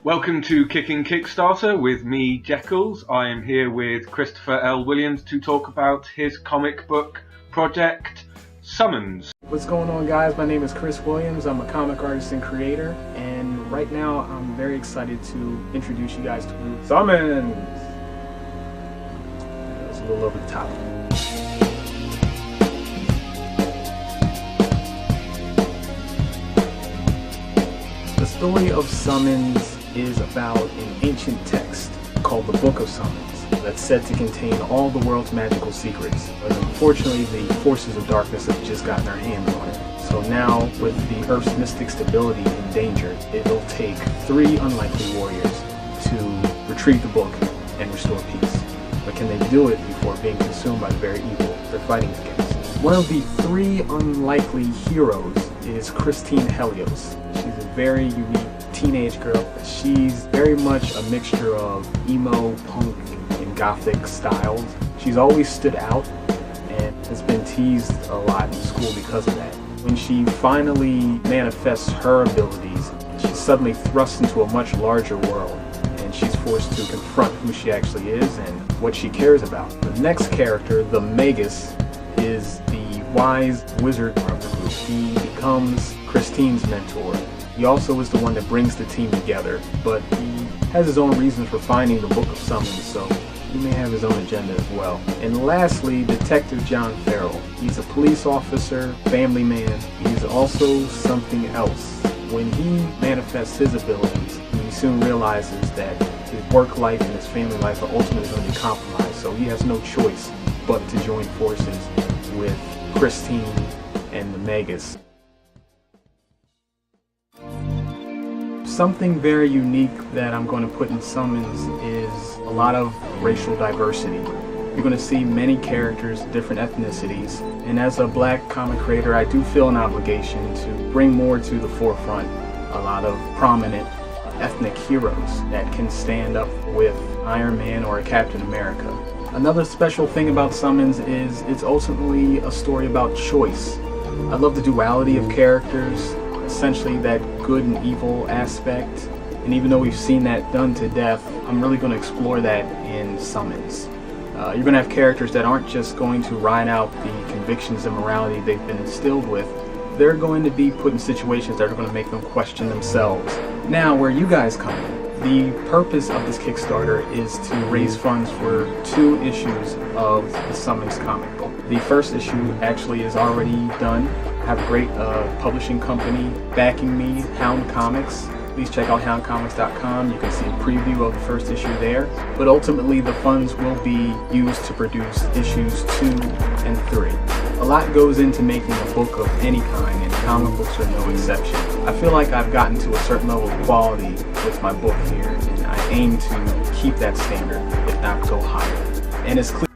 Welcome to Kicking Kickstarter with me, Jeccles. I am here with Christopher L. Williams to talk about his comic book project, Summons. What's going on, guys? My name is Chris Williams. I'm a comic artist and creator, and right now I'm very excited to introduce you guys to Summons. That was a little over the top. The story of Summons is about an ancient text called the Book of Summons that's said to contain all the world's magical secrets, but unfortunately the forces of darkness have just gotten their hands on it. So now, with the Earth's mystic stability endangered, it will take 3 unlikely warriors to retrieve the book and restore peace. But can they do it before being consumed by the very evil they're fighting against? One of the 3 unlikely heroes is Christine Helios. She's a very unique teenage girl. She's very much a mixture of emo, punk, and gothic styles. She's always stood out and has been teased a lot in school because of that. When she finally manifests her abilities, she's suddenly thrust into a much larger world, and she's forced to confront who she actually is and what she cares about. The next character, the Magus, is the wise wizard of the group. He becomes Christine's mentor. He also is the one that brings the team together, but he has his own reasons for finding the Book of Summons, so he may have his own agenda as well. And lastly, Detective John Farrell. He's a police officer, family man. He's also something else. When he manifests his abilities, he soon realizes that his work life and his family life are ultimately going to be compromised, so he has no choice but to join forces with Christine and the Magus. Something very unique that I'm going to put in Summons is a lot of racial diversity. You're going to see many characters, different ethnicities, and as a black comic creator, I do feel an obligation to bring more to the forefront a lot of prominent ethnic heroes that can stand up with Iron Man or a Captain America. Another special thing about Summons is it's ultimately a story about choice. I love the duality of characters, essentially that good and evil aspect, and even though we've seen that done to death, I'm really going to explore that in Summons. You're going to have characters that aren't just going to ride out the convictions and morality they've been instilled with. They're going to be put in situations that are going to make them question themselves. Now, where you guys come in, the purpose of this Kickstarter is to raise funds for 2 issues of the Summons comic book. The first issue actually is already done. I have a great publishing company backing me, Hound Comics. Please check out houndcomics.com. You can see a preview of the first issue there. But ultimately, the funds will be used to produce issues 2 and 3. A lot goes into making a book of any kind, and comic books are no exception. I feel like I've gotten to a certain level of quality with my book here, and I aim to keep that standard, if not go higher. And it's clear.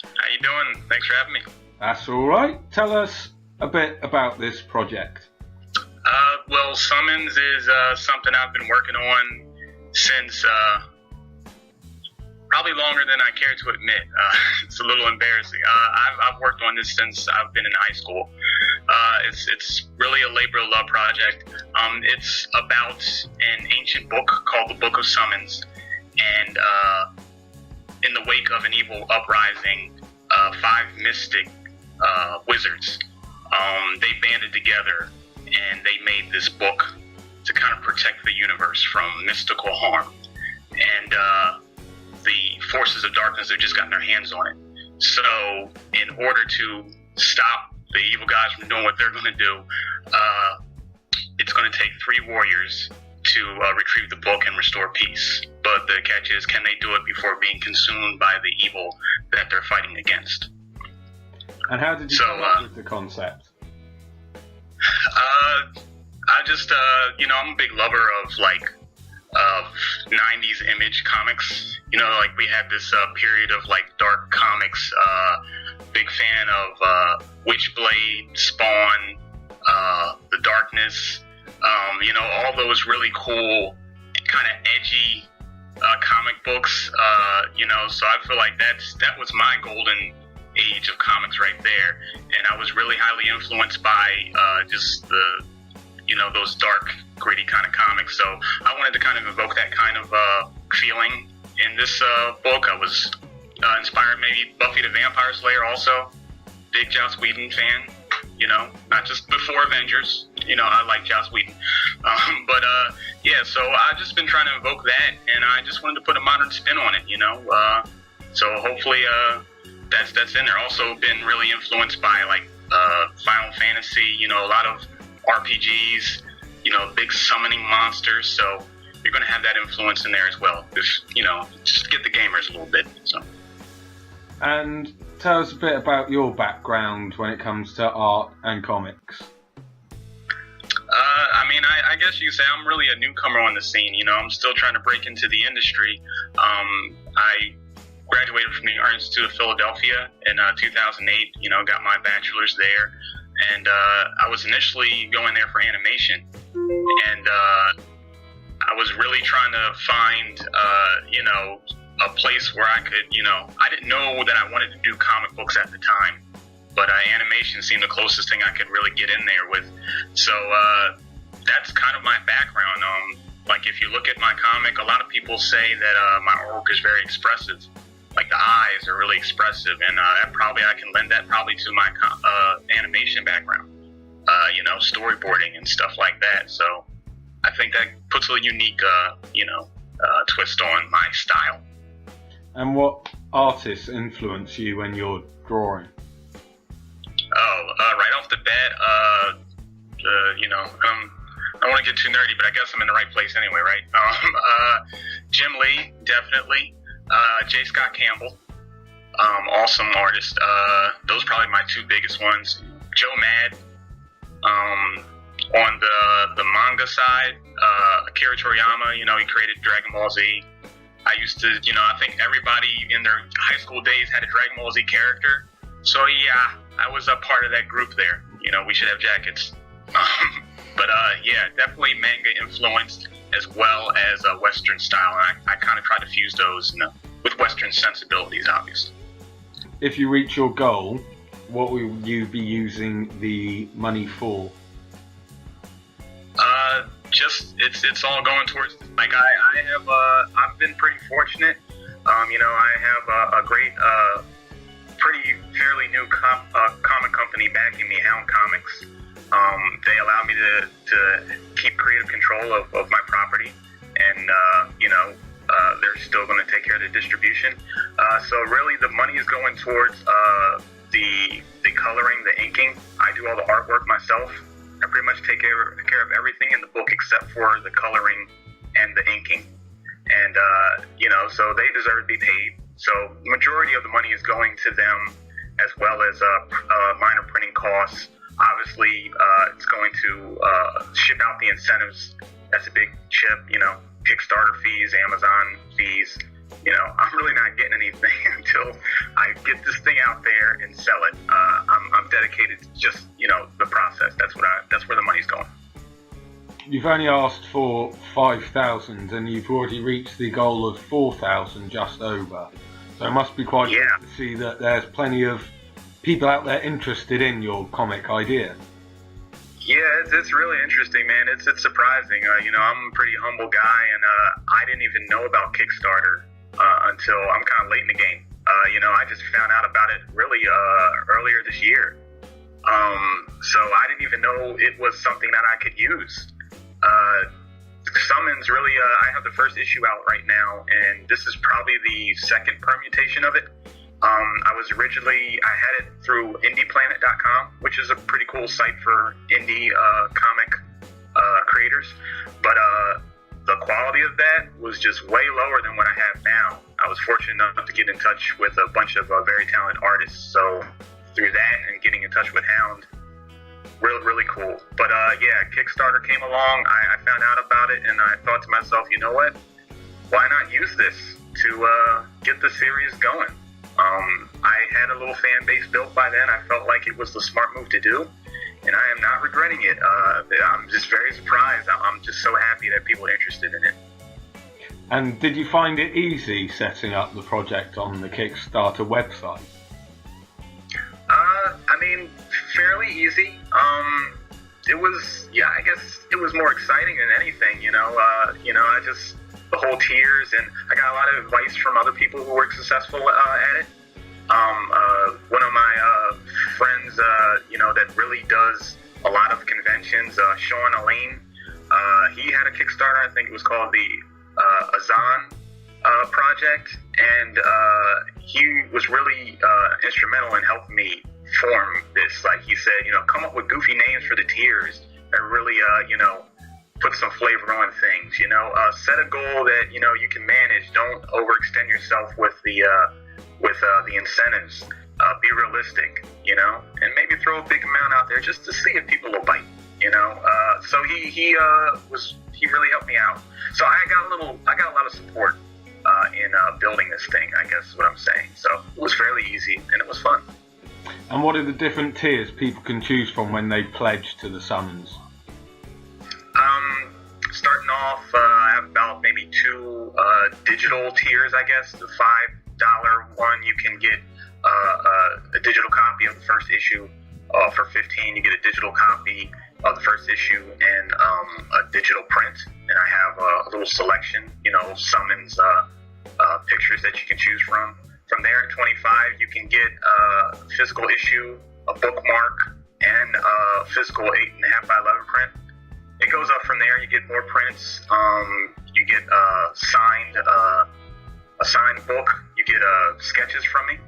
How you doing? Thanks for having me. That's alright. Tell us a bit about this project. Well, Summons is something I've been working on since probably longer than I care to admit. It's a little embarrassing. I've worked on this since I've been in high school. It's really a labor of love project. It's about an ancient book called the Book of Summons, and in the wake of an evil uprising, 5 mystic wizards, they banded together and they made this book to kind of protect the universe from mystical harm. And the forces of darkness have just gotten their hands on it. So in order to stop the evil guys from doing what they're going to do, it's going to take 3 warriors to retrieve the book and restore peace. But the catch is, can they do it before being consumed by the evil that they're fighting against? And how did you come up with the concept? I just, I'm a big lover of 90s image comics. Like we had this period of dark comics. Big fan of Witchblade, Spawn, The Darkness. All those really cool, kind of edgy comic books. So I feel like that was my golden age of comics right there, and I was really highly influenced by just the those dark, gritty kind of comics. So I wanted to kind of evoke that kind of feeling in this book. I was inspired, maybe Buffy the Vampire Slayer also. Big Joss Whedon fan, not just before Avengers. I like Joss Whedon. So I've just been trying to evoke that, and I just wanted to put a modern spin on it, So hopefully that's in there. Also been really influenced by like Final Fantasy, a lot of RPGs, big summoning monsters. So you're going to have that influence in there as well. Just get the gamers a little bit. So. And tell us a bit about your background when it comes to art and comics. I guess you could say I'm really a newcomer on the scene. I'm still trying to break into the industry. I graduated from the Art Institute of Philadelphia in 2008. Got my bachelor's there, and I was initially going there for animation, and I was really trying to find, a place where I could, I didn't know that I wanted to do comic books at the time, but animation seemed the closest thing I could really get in there with. So that's kind of my background. Like if you look at my comic, a lot of people say that my artwork is very expressive. Like the eyes are really expressive, and I can lend that probably to my animation background. Storyboarding and stuff like that. So I think that puts a unique, twist on my style. And what artists influence you when you're drawing? Right off the bat, I don't want to get too nerdy, but I guess I'm in the right place anyway, right? Jim Lee, definitely. J. Scott Campbell, awesome artist. Those are probably my two biggest ones. Joe Mad. On the manga side, Akira Toriyama, he created Dragon Ball Z. I used to, I think everybody in their high school days had a Dragon Ball Z character. So yeah, I was a part of that group there. We should have jackets. Definitely manga influenced as well as Western style. And I kind of try to fuse those with Western sensibilities, obviously. If you reach your goal, what will you be using the money for? It's all going towards, like, I've been pretty fortunate. I have a great, pretty fairly new comic company backing me, Hound Comics. They allow me to keep creative control of my property, and they're still going to take care of the distribution. So really, the money is going towards the coloring, the inking. I do all the artwork myself. I pretty much take care of everything in the book except for the coloring and the inking. And, so they deserve to be paid. So the majority of the money is going to them, as well as minor printing costs. Obviously, it's going to ship out the incentives. That's a big chip, Kickstarter fees, Amazon fees. I'm really not getting anything until I get this thing out there and sell it. I'm dedicated to just, the process. That's where the money's going. You've only asked for 5,000 and you've already reached the goal of 4,000, just over. So it must be quite good to see that there's plenty of people out there interested in your comic idea. Yeah, it's really interesting, man. It's surprising. I'm a pretty humble guy, and I didn't even know about Kickstarter until I'm kind of late in the game. I just found out about it really earlier this year. So I didn't even know it was something that I could use. Summons really, I have the first issue out right now, and this is probably the second permutation of it. I had it through indieplanet.com, which is a pretty cool site for indie comic creators. But the quality of that was just way lower than what I have now. I was fortunate enough to get in touch with a bunch of very talented artists. So through that and getting in touch with Hound, really cool. But Kickstarter came along. I found out about it, and I thought to myself, you know what? Why not use this to get the series going? I had a little fan base built by then. I felt like it was the smart move to do, and I am not regretting it. I'm just very surprised. I'm just so happy that people are interested in it. And did you find it easy setting up the project on the Kickstarter website? Fairly easy. it was, yeah, I guess it was more exciting than anything, the whole tears, and I got a lot of advice from other people who were successful at it. One of my friends, that really does a lot of conventions, Sean Elaine, he had a Kickstarter. I think it was called the Azan project, and he was really instrumental in helping me form this. Like he said, come up with goofy names for the tiers and really, put some flavor on things. Set a goal that you can manage. Don't overextend yourself with the incentives. Be realistic, and maybe throw a big amount out there just to see if people will bite. So he really helped me out. So I got a lot of support in building this thing, I guess is what I'm saying. So it was fairly easy and it was fun. And what are the different tiers people can choose from when they pledge to the summons? Starting off, I have about maybe 2 digital tiers, I guess. The $5 one, you can get a digital copy of the first issue. For $15, you get a digital copy of the first issue and a digital print. And I have a little selection, summons pictures that you can choose from. From there, at $25, you can get a physical issue, a bookmark, and a physical 8.5 by 11 print. It goes up from there. You get more prints. You get a signed book. You get sketches from me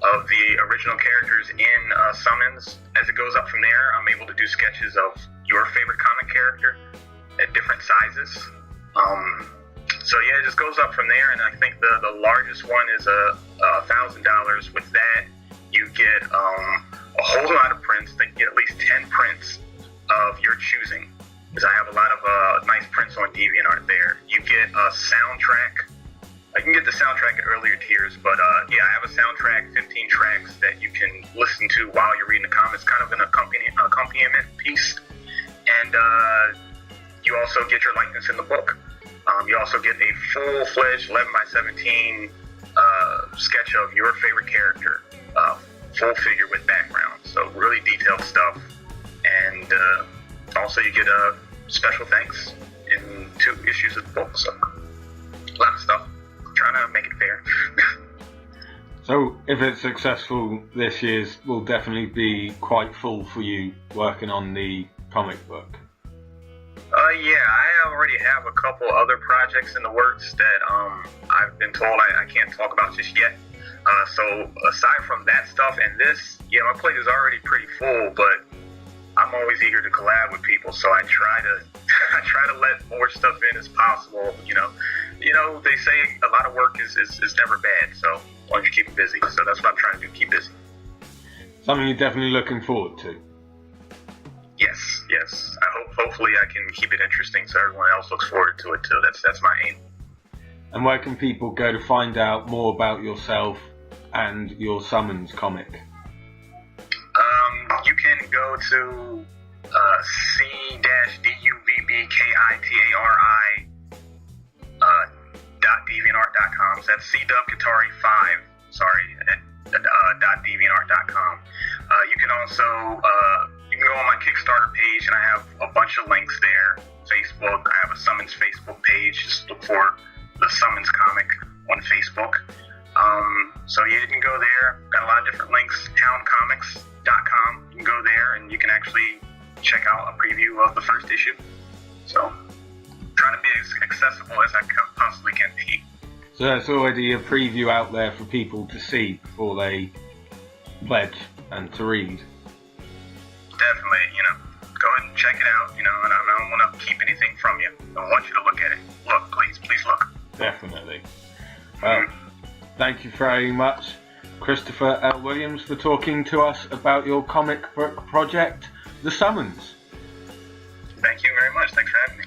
of the original characters in Summons. As it goes up from there, I'm able to do sketches of your favorite comic character at different sizes. So yeah, it just goes up from there, and I think the largest one is $1,000. With that, you get a whole lot of prints. They get at least 10 prints of your choosing, because I have a lot of nice prints on DeviantArt there. You get a soundtrack. I can get the soundtrack at earlier tiers, but yeah, I have a soundtrack, 15 tracks that you can listen to while you're reading the comics, kind of an accompaniment piece. And you also get your likeness in the book. You also get a full-fledged 11 by 17 sketch of your favorite character, full figure with background. So really detailed stuff. And also you get a special thanks in 2 issues of the book. So a lot of stuff. Trying to make it fair. So if it's successful, this year's will definitely be quite full for you working on the comic book. Yeah, I already have a couple other projects in the works that I've been told I can't talk about just yet. So aside from that stuff and this, yeah, my plate is already pretty full, but I'm always eager to collab with people, so I try to let more stuff in as possible. They say a lot of work is never bad, so as long as you keep it busy. So that's what I'm trying to do, keep busy. Something you're definitely looking forward to. Yes. Hopefully I can keep it interesting so everyone else looks forward to it too. That's my aim. And where can people go to find out more about yourself and your Summons comic? You can go to c-dubbkitari.deviantart.com. So that's cdubbkitari5, .deviantart.com. You can also you can go on my Kickstarter page, and I have a bunch of links there. Facebook, I have a Summons Facebook page. Just look for the Summons comic on Facebook. So yeah, you can go there. Got a lot of different links. Towncomics.com. You can go there, and you can actually check out a preview of the first issue. So, trying to be as accessible as I possibly can be. So there's already a preview out there for people to see before they pledge and to read. Definitely, go ahead and check it out, and I don't want to keep anything from you. I want you to look at it. Look, please look. Definitely. Well, thank you very much, Christopher L. Williams, for talking to us about your comic book project, The Summons. Thank you very much. Thanks for having me.